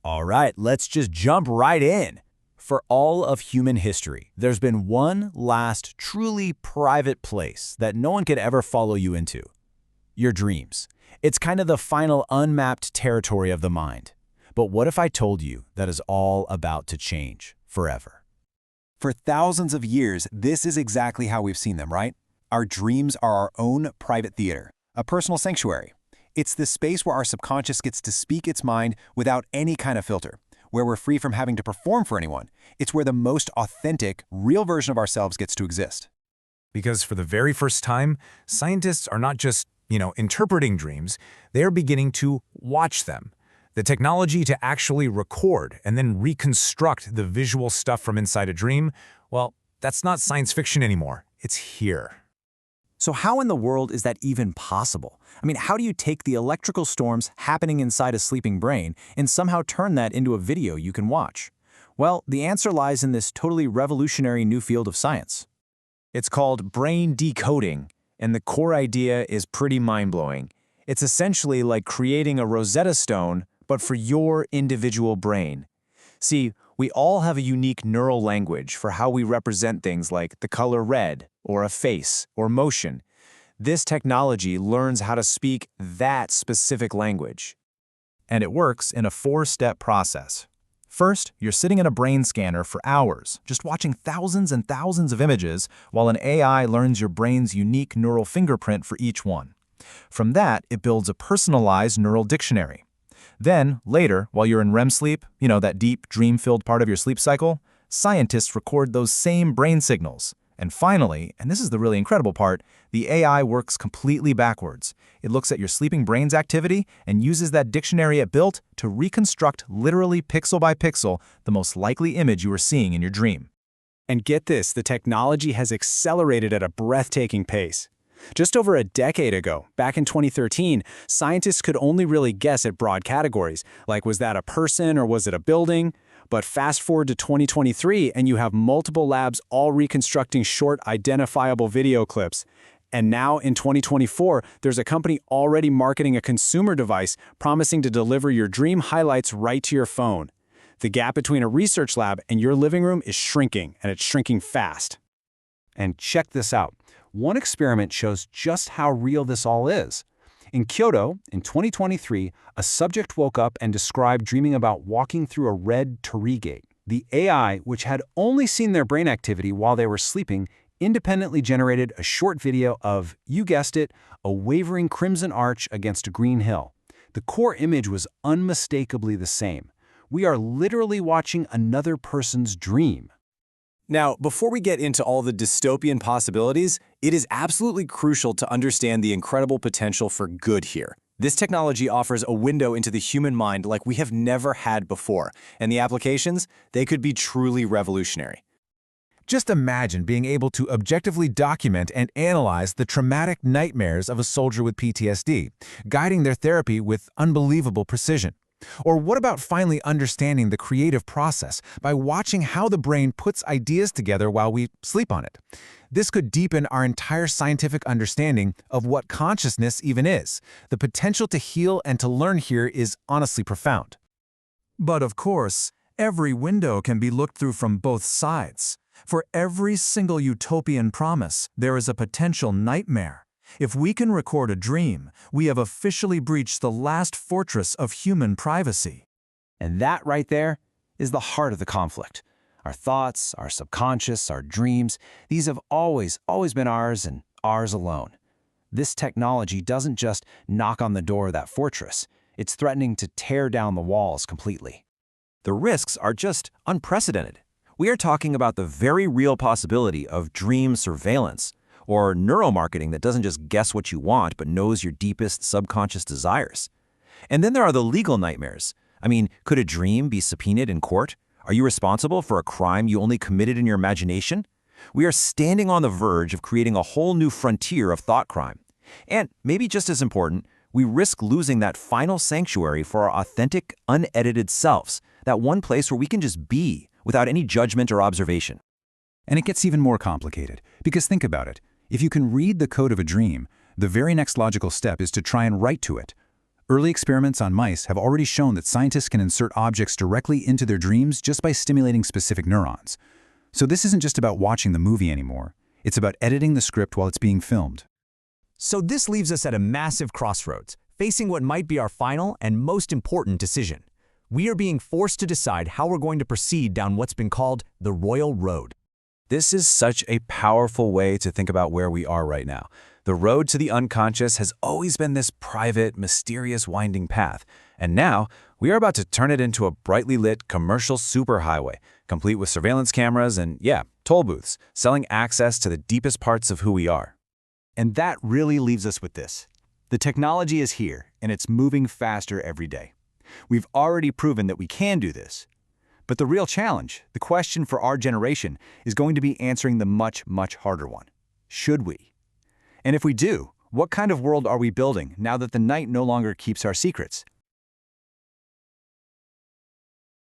All right, let's just jump right in. For all of human history, there's been one last truly private place that no one could ever follow you into. Your dreams. It's kind of the final unmapped territory of the mind. But what if I told you that is all about to change forever? For thousands of years, this is exactly how we've seen them, right? Our dreams are our own private theater, a personal sanctuary. It's the space where our subconscious gets to speak its mind without any kind of filter, where we're free from having to perform for anyone. It's where the most authentic, real version of ourselves gets to exist. Because for the very first time, scientists are not just, interpreting dreams, they're beginning to watch them. The technology to actually record and then reconstruct the visual stuff from inside a dream, well, that's not science fiction anymore. It's here. So how in the world is that even possible? How do you take the electrical storms happening inside a sleeping brain and somehow turn that into a video you can watch? Well, the answer lies in this totally revolutionary new field of science. It's called brain decoding, and the core idea is pretty mind-blowing. It's essentially like creating a Rosetta Stone, but for your individual brain. See, we all have a unique neural language for how we represent things like the color red, or a face, or motion. This technology learns how to speak that specific language. And it works in a 4-step process. First, you're sitting in a brain scanner for hours, just watching thousands and thousands of images while an AI learns your brain's unique neural fingerprint for each one. From that, it builds a personalized neural dictionary. Then, later, while you're in REM sleep, that deep, dream-filled part of your sleep cycle, scientists record those same brain signals. And finally, and this is the really incredible part, the AI works completely backwards. It looks at your sleeping brain's activity and uses that dictionary it built to reconstruct literally pixel by pixel the most likely image you were seeing in your dream. And get this, the technology has accelerated at a breathtaking pace. Just over a decade ago, back in 2013, scientists could only really guess at broad categories, like was that a person or was it a building? But fast forward to 2023 and you have multiple labs all reconstructing short, identifiable video clips. And now in 2024, there's a company already marketing a consumer device promising to deliver your dream highlights right to your phone. The gap between a research lab and your living room is shrinking, and it's shrinking fast. And check this out. One experiment shows just how real this all is. In Kyoto, in 2023, a subject woke up and described dreaming about walking through a red torii gate. The AI, which had only seen their brain activity while they were sleeping, independently generated a short video of, you guessed it, a wavering crimson arch against a green hill. The core image was unmistakably the same. We are literally watching another person's dream. Now, before we get into all the dystopian possibilities, it is absolutely crucial to understand the incredible potential for good here. This technology offers a window into the human mind like we have never had before, and the applications, they could be truly revolutionary. Just imagine being able to objectively document and analyze the traumatic nightmares of a soldier with PTSD, guiding their therapy with unbelievable precision. Or what about finally understanding the creative process by watching how the brain puts ideas together while we sleep on it? This could deepen our entire scientific understanding of what consciousness even is. The potential to heal and to learn here is honestly profound. But of course, every window can be looked through from both sides. For every single utopian promise, there is a potential nightmare. If we can record a dream, we have officially breached the last fortress of human privacy. And that right there is the heart of the conflict. Our thoughts, our subconscious, our dreams, these have always been ours and ours alone. This technology doesn't just knock on the door of that fortress. It's threatening to tear down the walls completely. The risks are just unprecedented. We are talking about the very real possibility of dream surveillance, or neuromarketing that doesn't just guess what you want but knows your deepest subconscious desires. And then there are the legal nightmares. Could a dream be subpoenaed in court? Are you responsible for a crime you only committed in your imagination? We are standing on the verge of creating a whole new frontier of thought crime. And maybe just as important, we risk losing that final sanctuary for our authentic, unedited selves, that one place where we can just be without any judgment or observation. And it gets even more complicated, because think about it. If you can read the code of a dream, the very next logical step is to try and write to it. Early experiments on mice have already shown that scientists can insert objects directly into their dreams just by stimulating specific neurons. So this isn't just about watching the movie anymore. It's about editing the script while it's being filmed. So this leaves us at a massive crossroads, facing what might be our final and most important decision. We are being forced to decide how we're going to proceed down what's been called the Royal Road. This is such a powerful way to think about where we are right now. The road to the unconscious has always been this private, mysterious winding path, and now we are about to turn it into a brightly lit commercial superhighway, complete with surveillance cameras and, yeah, toll booths, selling access to the deepest parts of who we are. And that really leaves us with this. The technology is here, and it's moving faster every day. We've already proven that we can do this. But the real challenge, the question for our generation, is going to be answering the much, much harder one. Should we? And if we do, what kind of world are we building now that the night no longer keeps our secrets?